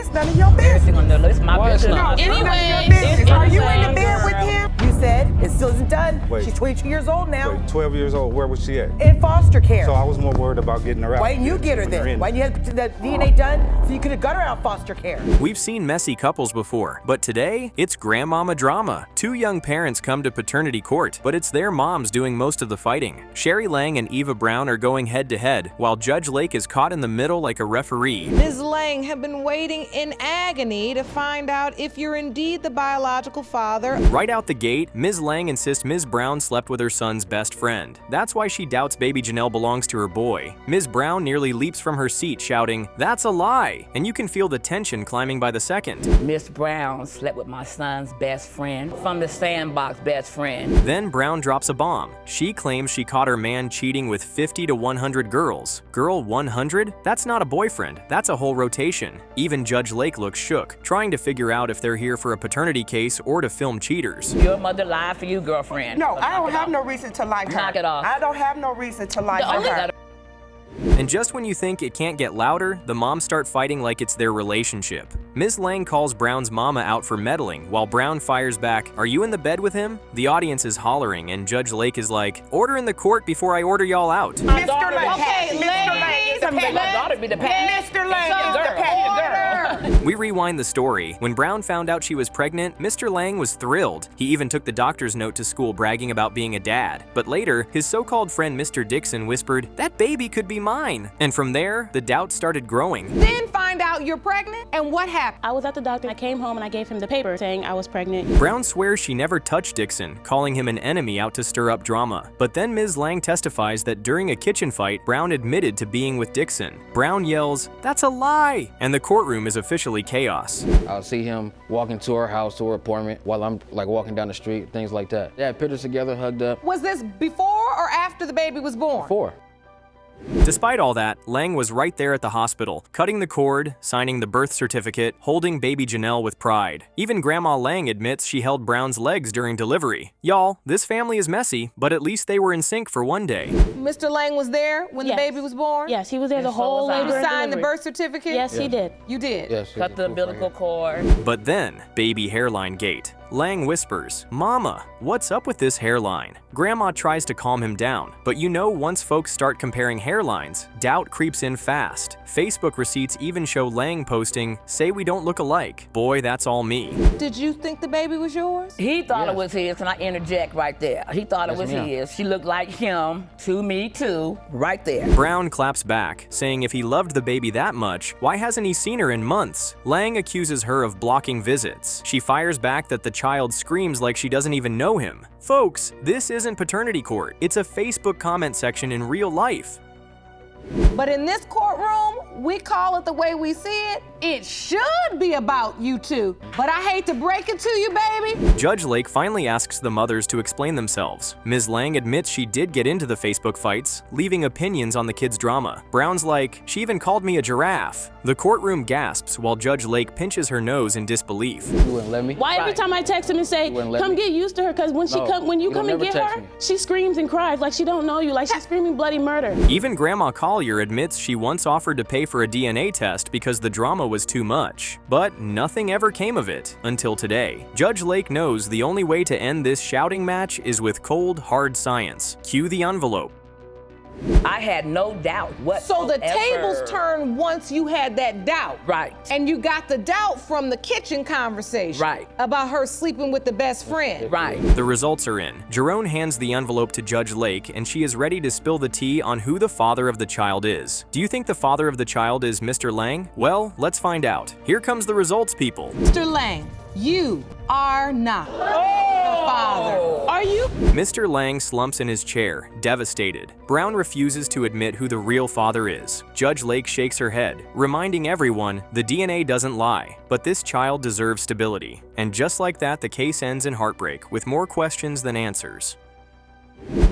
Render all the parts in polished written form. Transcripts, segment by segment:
It's none of your business. It's my business. No, Anyway, are you in the bed with him? You said it still isn't done. Wait. She's 22 years old now. Wait, 12 years old, where was she at? In foster care. So I was more worried about getting her out. Why didn't you get her then? Why didn't you have the DNA done so you could have got her out of foster care? We've seen messy couples before, but today, it's grandmama drama. Two young parents come to paternity court, but it's their moms doing most of the fighting. Sherry Lang and Eva Brown are going head-to-head, while Judge Lake is caught in the middle like a referee. Ms. Lang have been waiting in agony to find out if you're indeed the biological father. Right out the gate, Ms. Lang insists Ms. Brown slept with her son's best friend. That's why she doubts baby Janelle belongs to her boy. Ms. Brown nearly leaps from her seat shouting, "That's a lie!" And you can feel the tension climbing by the second. Miss Brown slept with my son's best friend from the sandbox best friend. Then Brown drops a bomb. She claims she caught her man cheating with 50 to 100 girls. Girl 100? That's not a boyfriend, that's a whole rotation. Even Judge Lake looks shook, trying to figure out if they're here for a paternity case or to film cheaters. Your mother lied for you, girlfriend. No, I don't have no reason to lie to her. Knock it off. I don't have no reason to lie to her. And just when you think it can't get louder, the moms start fighting like it's their relationship. Ms. Lang calls Brown's mama out for meddling, while Brown fires back, "Are you in the bed with him?" The audience is hollering, and Judge Lake is like, "Order in the court before I order y'all out." Mr. Lang. Okay, Mr. Lang is the My daughter be the pet. Mr. Lang is the pet. We rewind the story. When Brown found out she was pregnant, Mr. Lang was thrilled. He even took the doctor's note to school bragging about being a dad. But later, his so-called friend Mr. Dixon whispered, "That baby could be mine." And from there, the doubt started growing. Then find out you're pregnant, and what happened? I was at the doctor. I came home and I gave him the paper saying I was pregnant. Brown swears she never touched Dixon, calling him an enemy out to stir up drama. But then Ms. Lang testifies that during a kitchen fight, Brown admitted to being with Dixon. Brown yells, "That's a lie!" And the courtroom is officially chaos. I'll see him walking to her house, to her apartment, while I'm like walking down the street, things like that. Yeah, pictures together, hugged up. Was this before or after the baby was born? Before. Despite all that, Lang was right there at the hospital, cutting the cord, signing the birth certificate, holding baby Janelle with pride. Even Grandma Lang admits she held Brown's legs during delivery. Y'all, this family is messy, but at least they were in sync for one day. Mr. Lang was there when the Yes. baby was born? Yes, he was there the And so whole was I. labor You and signed the delivery. birth certificate? Yes, he did. You did? Yes. Cut the umbilical cord. But then, baby hairline gate. Lang whispers, "Mama, what's up with this hairline?" Grandma tries to calm him down, but you know once folks start comparing hairlines, doubt creeps in fast. Facebook receipts even show Lang posting, "Say we don't look alike. Boy, that's all me." Did you think the baby was yours? He thought it Yes. was his. Can I interject right there? He thought it Yes, was ma'am. his. She looked like him, to me too, right there. Brown claps back, saying if he loved the baby that much, why hasn't he seen her in months? Lang accuses her of blocking visits. She fires back that the child screams like she doesn't even know him. Folks, this isn't paternity court. It's a Facebook comment section in real life. But in this courtroom, we call it the way we see it. It should be about you two. But I hate to break it to you, baby. Judge Lake finally asks the mothers to explain themselves. Ms. Lang admits she did get into the Facebook fights, leaving opinions on the kids' drama. Brown's like, "She even called me a giraffe." The courtroom gasps while Judge Lake pinches her nose in disbelief. You wouldn't let me? Why every time I text him and say, You wouldn't let "Come me? get used to her," because when when you you come and never get text her, me. she screams and cries like she don't know you, like she's screaming bloody murder. Even Grandma Collier admits she once offered to pay for a DNA test because the drama was too much. But nothing ever came of it, until today. Judge Lake knows the only way to end this shouting match is with cold, hard science. Cue the envelope. I had no doubt whatsoever. So the tables turned once you had that doubt. Right. And you got the doubt from the kitchen conversation. Right. About her sleeping with the best friend. Right. The results are in. Jerome hands the envelope to Judge Lake, and she is ready to spill the tea on who the father of the child is. Do you think the father of the child is Mr. Lang? Well, let's find out. Here comes the results, people. Mr. Lang, you are not the father. Are you? Mr. Lang slumps in his chair, devastated. Brown refuses to admit who the real father is. Judge Lake shakes her head, reminding everyone the DNA doesn't lie, but this child deserves stability. And just like that, the case ends in heartbreak, with more questions than answers.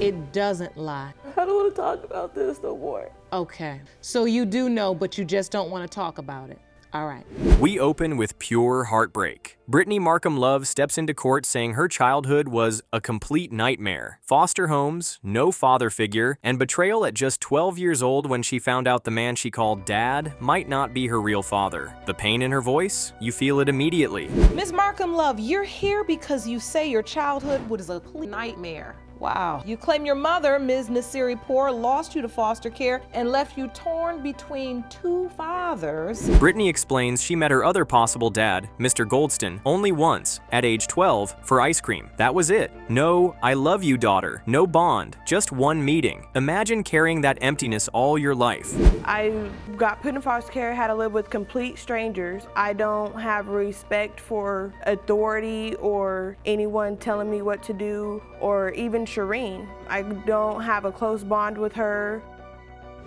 It doesn't lie. I don't want to talk about this no more. Okay. So you do know, but you just don't want to talk about it. All right. We open with pure heartbreak. Brittany Markham Love steps into court saying her childhood was a complete nightmare. Foster homes, no father figure, and betrayal at just 12 years old when she found out the man she called dad might not be her real father. The pain in her voice? You feel it immediately. Ms. Markham Love, you're here because you say your childhood was a complete nightmare. Wow. You claim your mother, Ms. Nasiri-Poor, lost you to foster care and left you torn between two fathers. Brittany explains she met her other possible dad, Mr. Goldston, only once, at age 12, for ice cream. That was it. No, I love you, daughter. No bond. Just one meeting. Imagine carrying that emptiness all your life. I got put in foster care, had to live with complete strangers. I don't have respect for authority or anyone telling me what to do, or even Shireen. I don't have a close bond with her.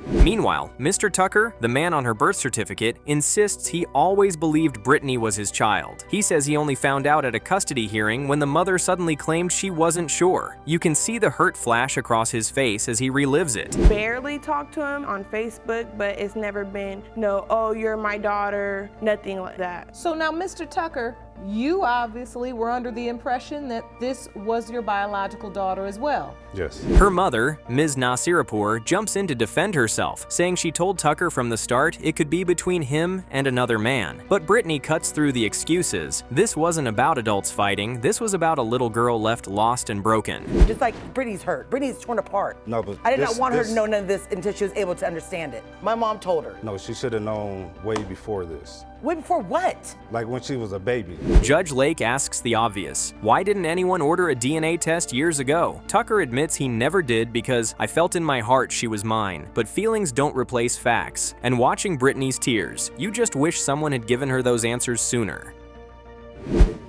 Meanwhile, Mr. Tucker, the man on her birth certificate, insists he always believed Brittany was his child. He says he only found out at a custody hearing when the mother suddenly claimed she wasn't sure. You can see the hurt flash across his face as he relives it. Barely talked to him on Facebook, but it's never been, no, oh, you're my daughter, nothing like that. So now, Mr. Tucker, you obviously were under the impression that this was your biological daughter as well. Yes. Her mother, Ms. Nasirapur, jumps in to defend herself, saying she told Tucker from the start it could be between him and another man. But Brittany cuts through the excuses. This wasn't about adults fighting, this was about a little girl left lost and broken. Just like Brittany's hurt. Brittany's torn apart. No, but I did not want her to know none of this until she was able to understand it. My mom told her. No, she should have known way before this. Way before what? Like when she was a baby. Judge Lake asks the obvious. Why didn't anyone order a DNA test years ago? Tucker admits he never did because I felt in my heart she was mine. But feelings don't replace facts. And watching Brittany's tears, you just wish someone had given her those answers sooner.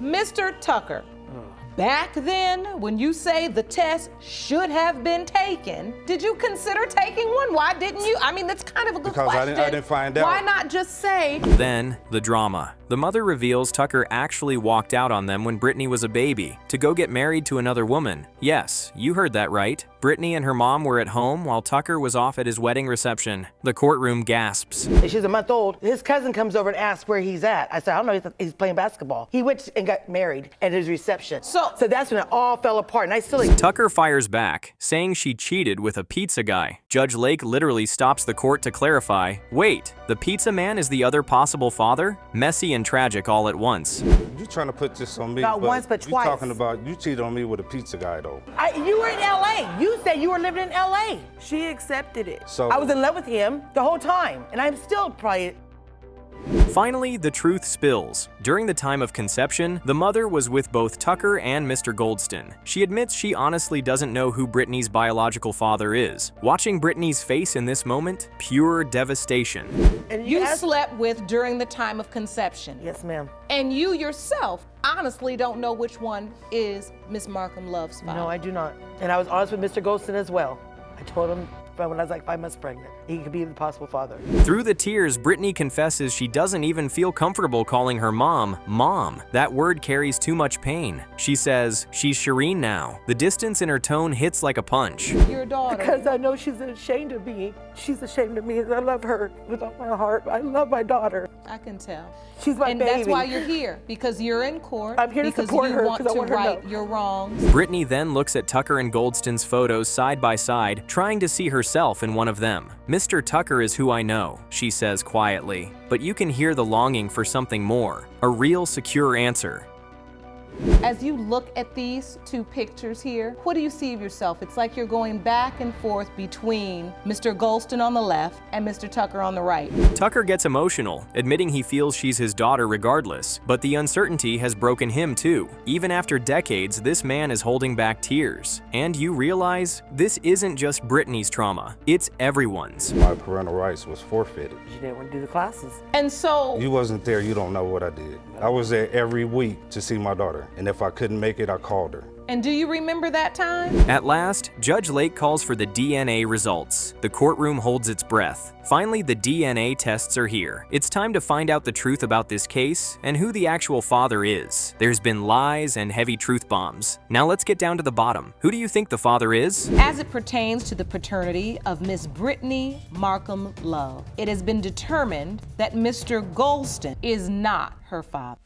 Mr. Tucker, back then, when you say the test should have been taken, did you consider taking one? Why didn't you? I mean, that's kind of a good Because question. I didn't find out. Why not just say? Then, the drama. The mother reveals Tucker actually walked out on them when Brittany was a baby, to go get married to another woman. Yes, you heard that right. Brittany and her mom were at home while Tucker was off at his wedding reception. The courtroom gasps. And she's a month old. His cousin comes over and asks where he's at. I said, I don't know, he's playing basketball. He went and got married at his reception. So that's when it all fell apart, and I still... Tucker fires back, saying she cheated with a pizza guy. Judge Lake literally stops the court to clarify, wait, the pizza man is the other possible father? Messy and tragic all at once. You trying to put this on me? Not once, but twice. You talking about, you cheated on me with a pizza guy though. You were in LA. You said you were living in LA. She accepted it. So I was in love with him the whole time, and I'm still probably... Finally, the truth spills. During the time of conception, the mother was with both Tucker and Mr. Goldston. She admits she honestly doesn't know who Brittany's biological father is. Watching Brittany's face in this moment, pure devastation. And You slept with during the time of conception. Yes, ma'am. And you yourself honestly don't know which one is Miss Markham Love's father. No, I do not. And I was honest with Mr. Goldston as well. I told him when I was like 5 months pregnant, he could be the possible father. Through the tears, Brittany confesses she doesn't even feel comfortable calling her mom, Mom. That word carries too much pain. She says, she's Shireen now. The distance in her tone hits like a punch. Your daughter. Because I know she's ashamed of me. She's ashamed of me. I love her with all my heart. I love my daughter. I can tell. She's my and baby. that's why you're here, because you're in court. I'm here to support her because because I want her to right know. your wrongs. Brittany then looks at Tucker and Goldston's photos side by side, trying to see herself in one of them. Mr. Tucker is who I know, she says quietly, but you can hear the longing for something more, a real secure answer. As you look at these two pictures here, what do you see of yourself? It's like you're going back and forth between Mr. Goldston on the left and Mr. Tucker on the right. Tucker gets emotional, admitting he feels she's his daughter regardless, but the uncertainty has broken him too. Even after decades, this man is holding back tears. And you realize, this isn't just Brittany's trauma, it's everyone's. My parental rights was forfeited. She didn't want to do the classes. And so, You wasn't there, you don't know what I did. I was there every week to see my daughter, and if I couldn't make it, I called her. And do you remember that time? At last, Judge Lake calls for the DNA results. The courtroom holds its breath. Finally, the DNA tests are here. It's time to find out the truth about this case and who the actual father is. There's been lies and heavy truth bombs. Now let's get down to the bottom. Who do you think the father is? As it pertains to the paternity of Miss Brittany Markham Love, it has been determined that Mr. Goldston is not her father.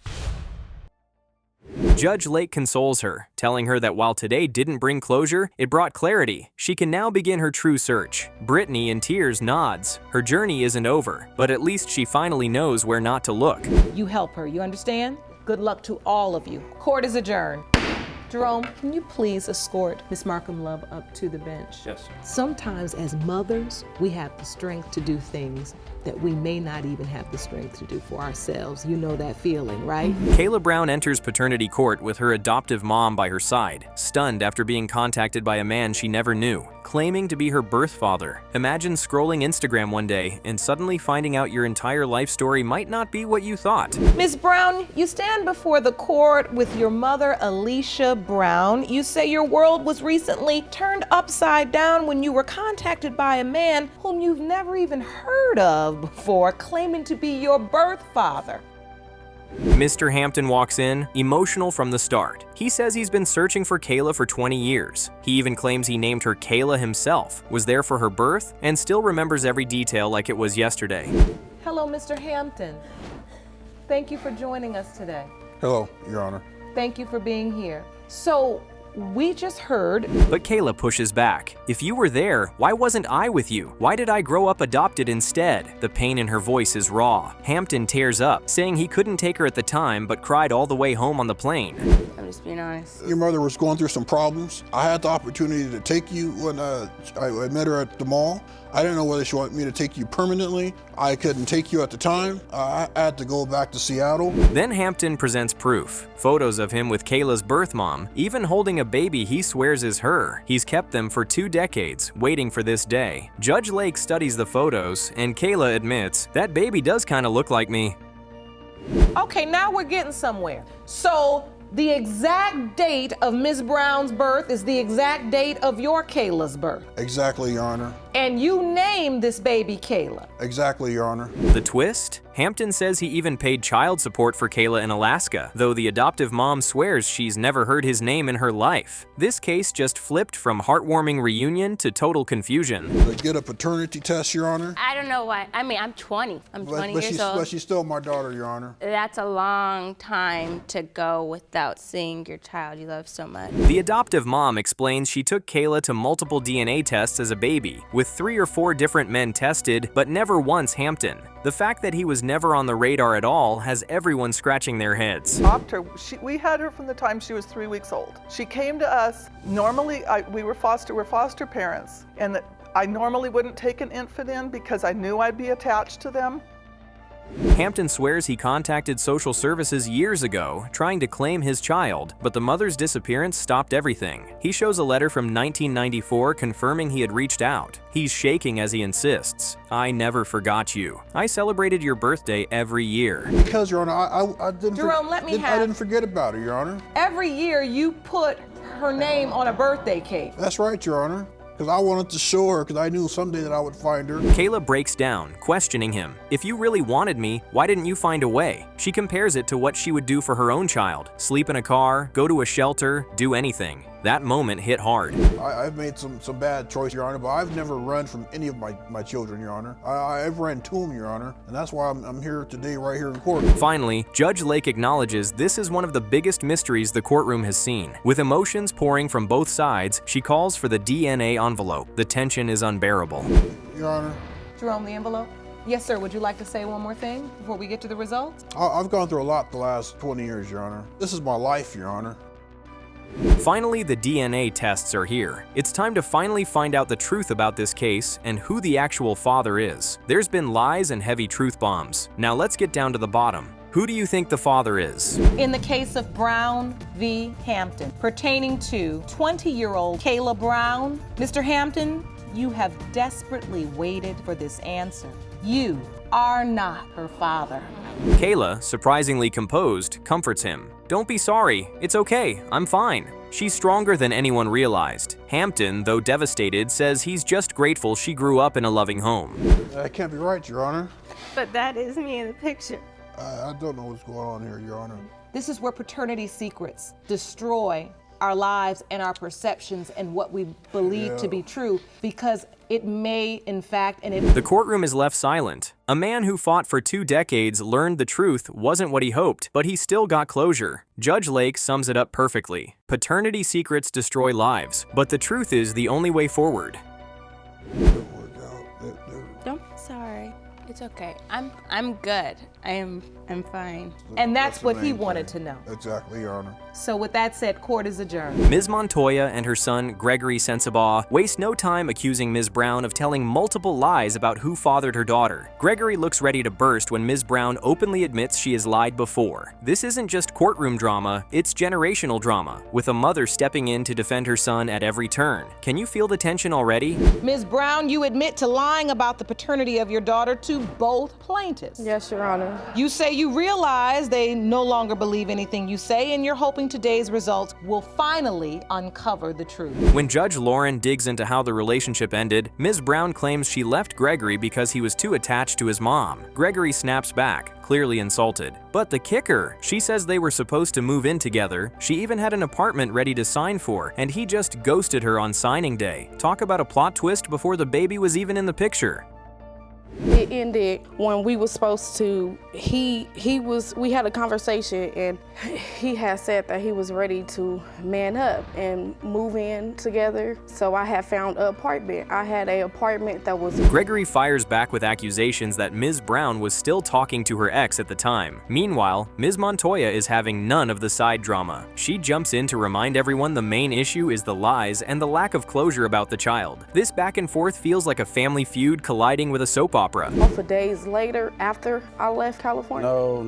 Judge Lake consoles her, telling her that while today didn't bring closure, it brought clarity. She can now begin her true search. Brittany, in tears, nods. Her journey isn't over, but at least she finally knows where not to look. You help her, you understand? Good luck to all of you. Court is adjourned. Jerome, can you please escort Miss Markham Love up to the bench? Yes. Sometimes as mothers, we have the strength to do things that we may not even have the strength to do for ourselves. You know that feeling, right? Kayla Brown enters paternity court with her adoptive mom by her side, stunned after being contacted by a man she never knew, claiming to be her birth father. Imagine scrolling Instagram one day and suddenly finding out your entire life story might not be what you thought. Ms. Brown, you stand before the court with your mother, Alicia Brown. You say your world was recently turned upside down when you were contacted by a man whom you've never even heard of before, claiming to be your birth father. Mr. Hampton walks in, emotional from the start. He says he's been searching for Kayla for 20 years. He even claims he named her Kayla himself, was there for her birth, and still remembers every detail like it was yesterday. Hello, Mr. Hampton. Thank you for joining us today. Hello, Your Honor. Thank you for being here. So, we just heard. But Kayla pushes back. If you were there, why wasn't I with you? Why did I grow up adopted instead? The pain in her voice is raw. Hampton tears up, saying he couldn't take her at the time, but cried all the way home on the plane. I'm just being honest. Your mother was going through some problems. I had the opportunity to take you when I met her at the mall. I didn't know whether she wanted me to take you permanently. I couldn't take you at the time. I had to go back to Seattle. Then Hampton presents proof. Photos of him with Kayla's birth mom, even holding a baby he swears is her. He's kept them for 2 decades, waiting for this day. Judge Lake studies the photos, and Kayla admits, that baby does kind of look like me. Okay, now we're getting somewhere. So, the exact date of Ms. Brown's birth is the exact date of your Kayla's birth. Exactly, Your Honor. And you named this baby Kayla. Exactly, Your Honor. The twist? Hampton says he even paid child support for Kayla in Alaska, though the adoptive mom swears she's never heard his name in her life. This case just flipped from heartwarming reunion to total confusion. To get a paternity test, Your Honor. I don't know why. I mean, I'm 20. I'm 20 years old. But she's still my daughter, Your Honor. That's a long time to go without seeing your child you love so much. The adoptive mom explains she took Kayla to multiple DNA tests as a baby, with 3 or 4 different men tested, but never once Hampton. The fact that he was never on the radar at all has everyone scratching their heads. We had her from the time she was 3 weeks old. She came to us. Normally, we're foster parents, and I normally wouldn't take an infant in because I knew I'd be attached to them. Hampton swears he contacted social services years ago, trying to claim his child, but the mother's disappearance stopped everything. He shows a letter from 1994 confirming he had reached out. He's shaking as he insists, "I never forgot you. I celebrated your birthday every year." Because, Your Honor, I didn't. Jerome, I didn't forget about her, Your Honor. Every year you put her name on a birthday cake. That's right, Your Honor. Because I wanted to show her, because I knew someday that I would find her. Kayla breaks down, questioning him. If you really wanted me, why didn't you find a way? She compares it to what she would do for her own child. Sleep in a car, go to a shelter, do anything. That moment hit hard. I've made some bad choices, Your Honor, but I've never run from any of my children, Your Honor. I've ran to them, Your Honor, and that's why I'm here today, right here in court. Finally, Judge Lake acknowledges this is one of the biggest mysteries the courtroom has seen. With emotions pouring from both sides, she calls for the DNA envelope. The tension is unbearable. Your Honor. Jerome, the envelope? Yes, sir. Would you like to say one more thing before we get to the results? I've gone through a lot the last 20 years, Your Honor. This is my life, Your Honor. Finally, the DNA tests are here. It's time to finally find out the truth about this case and who the actual father is. There's been lies and heavy truth bombs. Now let's get down to the bottom. Who do you think the father is? In the case of Brown v. Hampton, pertaining to 20-year-old Kayla Brown, Mr. Hampton, you have desperately waited for this answer. You are not her father. Kayla, surprisingly composed, comforts him. "Don't be sorry. It's okay. I'm fine." She's stronger than anyone realized. Hampton, though devastated, says he's just grateful she grew up in a loving home. That can't be right, Your Honor. But that is me in the picture. I don't know what's going on here, Your Honor. This is where paternity secrets destroy our lives and our perceptions and what we believe to be true, because it may, in fact, The courtroom is left silent. A man who fought for 2 decades learned the truth wasn't what he hoped, but he still got closure. Judge Lake sums it up perfectly. Paternity secrets destroy lives, but the truth is the only way forward. Don't. Sorry. It's okay. I'm good. I'm fine. And that's what he wanted to know. Exactly, Your Honor. So with that said, court is adjourned. Ms. Montoya and her son, Gregory Sensabaugh, waste no time accusing Ms. Brown of telling multiple lies about who fathered her daughter. Gregory looks ready to burst when Ms. Brown openly admits she has lied before. This isn't just courtroom drama, it's generational drama, with a mother stepping in to defend her son at every turn. Can you feel the tension already? Ms. Brown, you admit to lying about the paternity of your daughter to both plaintiffs. Yes, Your Honor. You say you realize they no longer believe anything you say, and you're hoping today's results will finally uncover the truth. When Judge Lauren digs into how the relationship ended, Ms. Brown claims she left Gregory because he was too attached to his mom. Gregory snaps back, clearly insulted. But the kicker, she says they were supposed to move in together. She even had an apartment ready to sign for, and he just ghosted her on signing day. Talk about a plot twist before the baby was even in the picture. It ended when we were supposed to, we had a conversation, and he had said that he was ready to man up and move in together. So I had found an apartment. I had an apartment that was... Gregory fires back with accusations that Ms. Brown was still talking to her ex at the time. Meanwhile, Ms. Montoya is having none of the side drama. She jumps in to remind everyone the main issue is the lies and the lack of closure about the child. This back and forth feels like a family feud colliding with a soap opera. For days later, after I left California. No,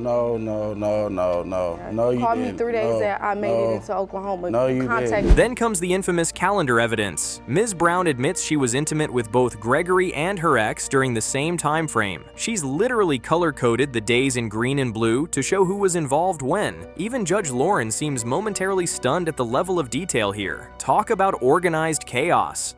you called didn't. me 3 days that I made it into Oklahoma. No, you didn't. Then comes the infamous calendar evidence. Ms. Brown admits she was intimate with both Gregory and her ex during the same time frame. She's literally color-coded the days in green and blue to show who was involved when. Even Judge Lauren seems momentarily stunned at the level of detail here. Talk about organized chaos.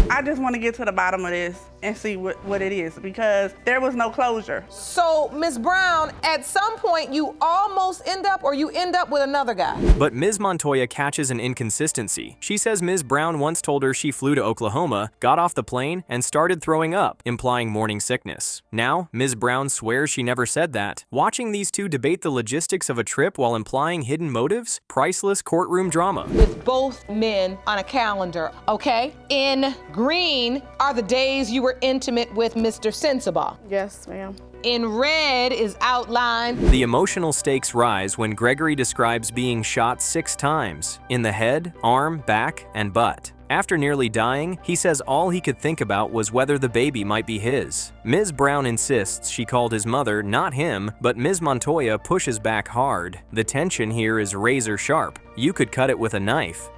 I just want to get to the bottom of this and see what it is, because there was no closure. So, Ms. Brown, at some point you almost end up with another guy. But Ms. Montoya catches an inconsistency. She says Ms. Brown once told her she flew to Oklahoma, got off the plane, and started throwing up, implying morning sickness. Now, Ms. Brown swears she never said that. Watching these two debate the logistics of a trip while implying hidden motives? Priceless courtroom drama. With both men on a calendar, okay? In green are the days you were intimate with Mr. Sensabaugh. Yes, ma'am. In red is outlined. The emotional stakes rise when Gregory describes being shot 6 times, in the head, arm, back, and butt. After nearly dying, he says all he could think about was whether the baby might be his. Ms. Brown insists she called his mother, not him, but Ms. Montoya pushes back hard. The tension here is razor sharp. You could cut it with a knife.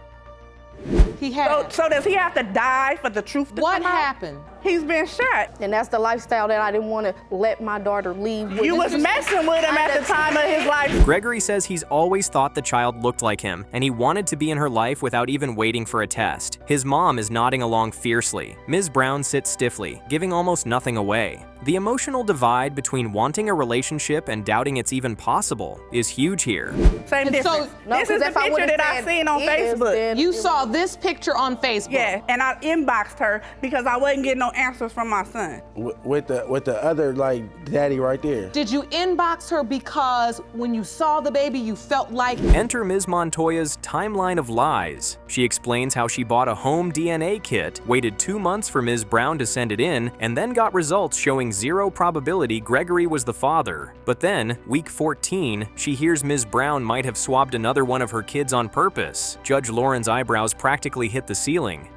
So does he have to die for the truth to come out? What happened? He's been shot. And that's the lifestyle that I didn't want to let my daughter leave with. You was messing with him at the time of his life. Gregory says he's always thought the child looked like him, and he wanted to be in her life without even waiting for a test. His mom is nodding along fiercely. Ms. Brown sits stiffly, giving almost nothing away. The emotional divide between wanting a relationship and doubting it's even possible is huge here. Same difference. This is the picture that I seen on Facebook. You saw this picture on Facebook? Yeah, and I inboxed her because I wasn't getting no answers from my son. With the other, like, daddy right there. Did you inbox her because when you saw the baby, you felt like... Enter Ms. Montoya's timeline of lies. She explains how she bought a home DNA kit, waited 2 months for Ms. Brown to send it in, and then got results showing 0 probability Gregory was the father. But then, week 14, she hears Ms. Brown might have swabbed another one of her kids on purpose. Judge Lauren's eyebrows practically hit the ceiling.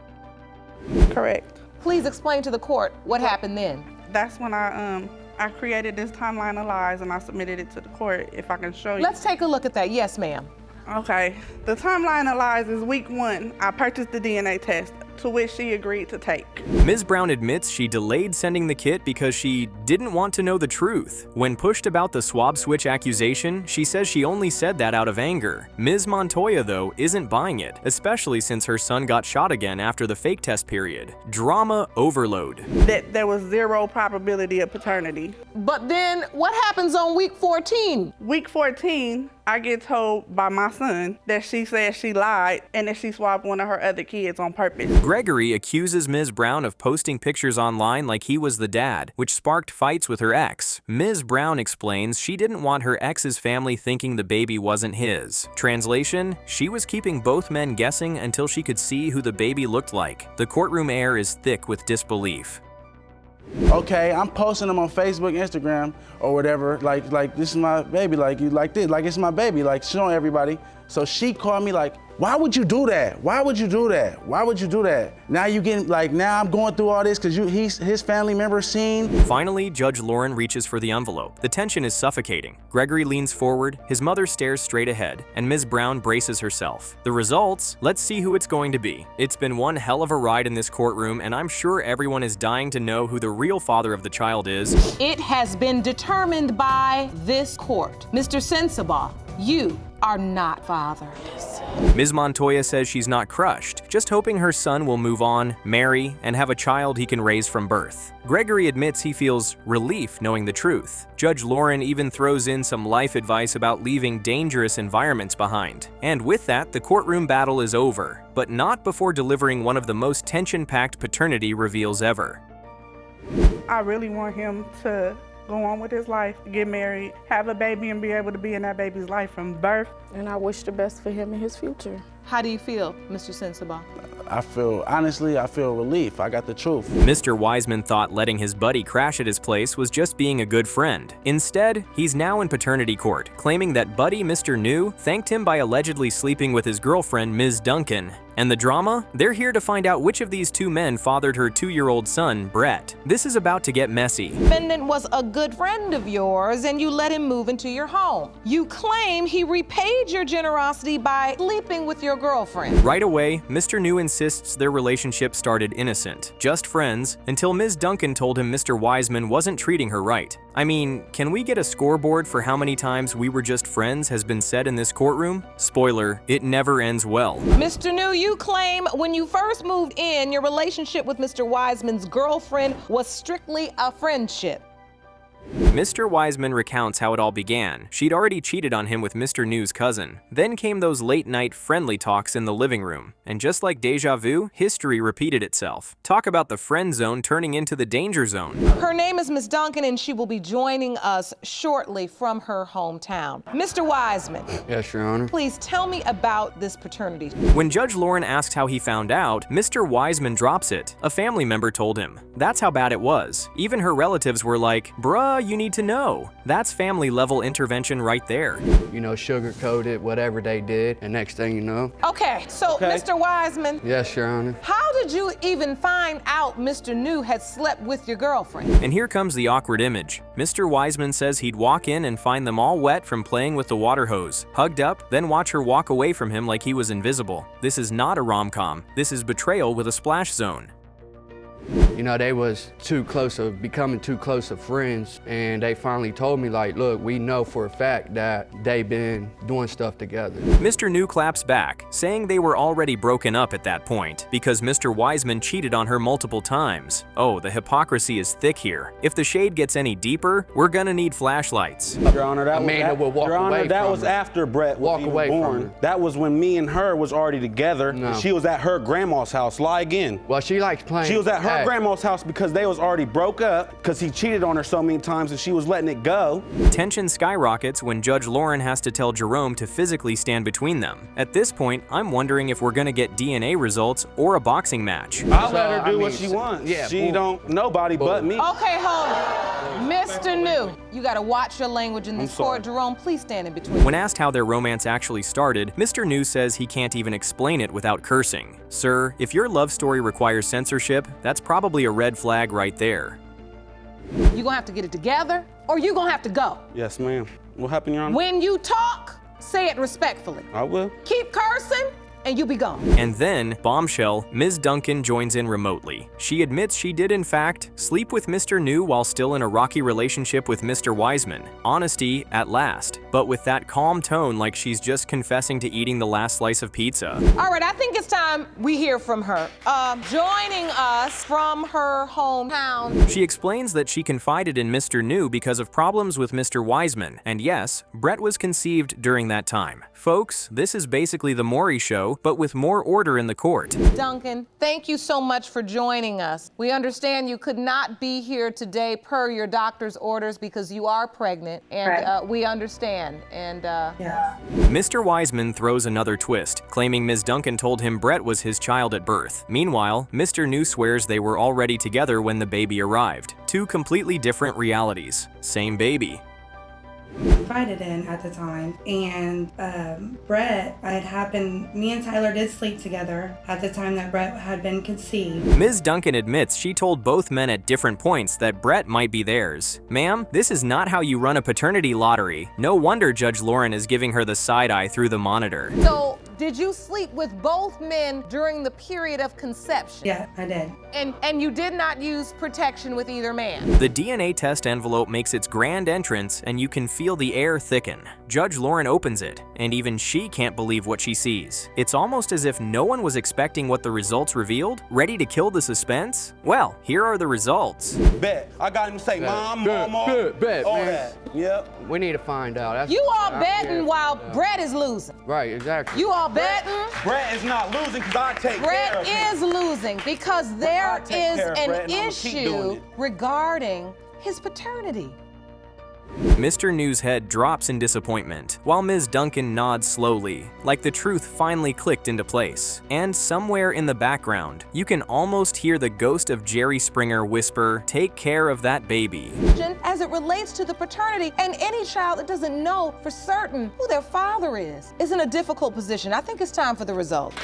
Correct. Please explain to the court what happened then. That's when I created this timeline of lies and I submitted it to the court, if I can show you. Let's take a look at that. Yes, ma'am. Okay. The timeline of lies is week 1. I purchased the DNA test. to which she agreed to take. Ms. Brown admits she delayed sending the kit because she didn't want to know the truth. When pushed about the swab switch accusation, she says she only said that out of anger. Ms. Montoya, though, isn't buying it, especially since her son got shot again after the fake test period. Drama overload. That there was zero probability of paternity. But then what happens on week 14? Week 14, I get told by my son that she said she lied and that she swapped one of her other kids on purpose. Gregory accuses Ms. Brown of posting pictures online like he was the dad, which sparked fights with her ex. Ms. Brown explains she didn't want her ex's family thinking the baby wasn't his. Translation, she was keeping both men guessing until she could see who the baby looked like. The courtroom air is thick with disbelief. Okay, I'm posting them on Facebook, Instagram, or whatever, like this is my baby, like you like this, like it's my baby, like showing everybody. So she called me like, why would you do that? Why would you do that? Why would you do that? Now you getting like, now I'm going through all this because his family member seen. Finally, Judge Lauren reaches for the envelope. The tension is suffocating. Gregory leans forward, his mother stares straight ahead, and Ms. Brown braces herself. The results? Let's see who it's going to be. It's been one hell of a ride in this courtroom, and I'm sure everyone is dying to know who the real father of the child is. It has been determined by this court. Mr. Sensabaugh, you are not father. Ms. Montoya says she's not crushed, just hoping her son will move on, marry, and have a child he can raise from birth. Gregory admits he feels relief knowing the truth. Judge Lauren even throws in some life advice about leaving dangerous environments behind. And with that, the courtroom battle is over, but not before delivering one of the most tension-packed paternity reveals ever. I really want him to go on with his life, get married, have a baby, and be able to be in that baby's life from birth. And I wish the best for him and his future. How do you feel, Mr. Sensabaugh? Honestly, I feel relief. I got the truth. Mr. Wiseman thought letting his buddy crash at his place was just being a good friend. Instead, he's now in paternity court, claiming that buddy Mr. New thanked him by allegedly sleeping with his girlfriend, Ms. Duncan. And the drama? They're here to find out which of these two men fathered her 2-year-old son, Brett. This is about to get messy. Defendant was a good friend of yours and you let him move into your home. You claim he repaid your generosity by sleeping with your girlfriend. Right away, Mr. New insists their relationship started innocent, just friends, until Ms. Duncan told him Mr. Wiseman wasn't treating her right. I mean, can we get a scoreboard for how many times we were just friends has been said in this courtroom? Spoiler, it never ends well. Mr. New, you claim when you first moved in, your relationship with Mr. Wiseman's girlfriend was strictly a friendship. Mr. Wiseman recounts how it all began. She'd already cheated on him with Mr. New's cousin. Then came those late-night friendly talks in the living room. And just like deja vu, history repeated itself. Talk about the friend zone turning into the danger zone. Her name is Ms. Duncan and she will be joining us shortly from her hometown. Mr. Wiseman. Yes, Your Honor. Please tell me about this paternity. When Judge Lauren asked how he found out, Mr. Wiseman drops it. A family member told him. That's how bad it was. Even her relatives were like, bruh, you need to know. That's family-level intervention right there. You know, sugar-coated, whatever they did, and next thing you know. Okay, so Mr. Wiseman. Yes, Your Honor. How did you even find out Mr. New had slept with your girlfriend? And here comes the awkward image. Mr. Wiseman says he'd walk in and find them all wet from playing with the water hose, hugged up, then watch her walk away from him like he was invisible. This is not a rom-com. This is betrayal with a splash zone. You know, they was becoming too close of friends, and they finally told me, like, look, we know for a fact that they been doing stuff together. Mr. New claps back, saying they were already broken up at that point because Mr. Wiseman cheated on her multiple times. Oh, the hypocrisy is thick here. If the shade gets any deeper, we're gonna need flashlights. Your Honor, that was after Brett was even born. That was when me and her was already together. No. And she was at her grandma's house. Lie again. Well, she likes playing. She was at her grandma's house because they was already broke up because he cheated on her so many times and she was letting it go. Tension skyrockets when Judge Lauren has to tell Jerome to physically stand between them. At this point, I'm wondering if we're gonna get DNA results or a boxing match. I'll let her do what she wants. Yeah, she don't nobody but me. Okay, hold on. Mr. New, you gotta watch your language in this court. Jerome, please stand in between. When asked how their romance actually started, Mr. New says he can't even explain it without cursing. Sir, if your love story requires censorship, that's probably a red flag right there. You gonna have to get it together, or you gonna have to go. Yes, ma'am. What happened, Your Honor? When you talk, say it respectfully. I will. Keep cursing, and you be gone. And then, bombshell, Ms. Duncan joins in remotely. She admits she did in fact sleep with Mr. New while still in a rocky relationship with Mr. Wiseman. Honesty at last, but with that calm tone like she's just confessing to eating the last slice of pizza. All right, I think it's time we hear from her. Joining us from her hometown. She explains that she confided in Mr. New because of problems with Mr. Wiseman, and yes, Brett was conceived during that time. Folks, this is basically the Maury Show, but with more order in the court. Duncan, thank you so much for joining us. We understand you could not be here today per your doctor's orders because you are pregnant, and we understand. And Mr. Wiseman throws another twist, claiming Ms. Duncan told him Brett was his child at birth. Meanwhile, Mr. New swears they were already together when the baby arrived. Two completely different realities. Same baby. Confided in at the time, and Brett, me and Tyler did sleep together at the time that Brett had been conceived. Ms. Duncan admits she told both men at different points that Brett might be theirs. Ma'am, this is not how you run a paternity lottery. No wonder Judge Lauren is giving her the side eye through the monitor. so, did you sleep with both men during the period of conception? Yeah, I did. And you did not use protection with either man? The DNA test envelope makes its grand entrance, and you can feel the air thicken. Judge Lauren opens it, and even she can't believe what she sees. It's almost as if no one was expecting what the results revealed. Ready to kill the suspense? Well, here are the results. Bet. I got him to say, Mom, Bet, all man. that. Yep. We need to find out. You all betting while Brett is losing. Right, exactly. You all betting? Brett is not losing because I take care of him. Brett is losing because there is care of an Brett, and I'ma keep doing issue it. regarding his paternity. Mr. New's head drops in disappointment, while Ms. Duncan nods slowly, like the truth finally clicked into place. And somewhere in the background, you can almost hear the ghost of Jerry Springer whisper, "Take care of that baby." As it relates to the paternity, and any child that doesn't know for certain who their father is in a difficult position. I think it's time for the results.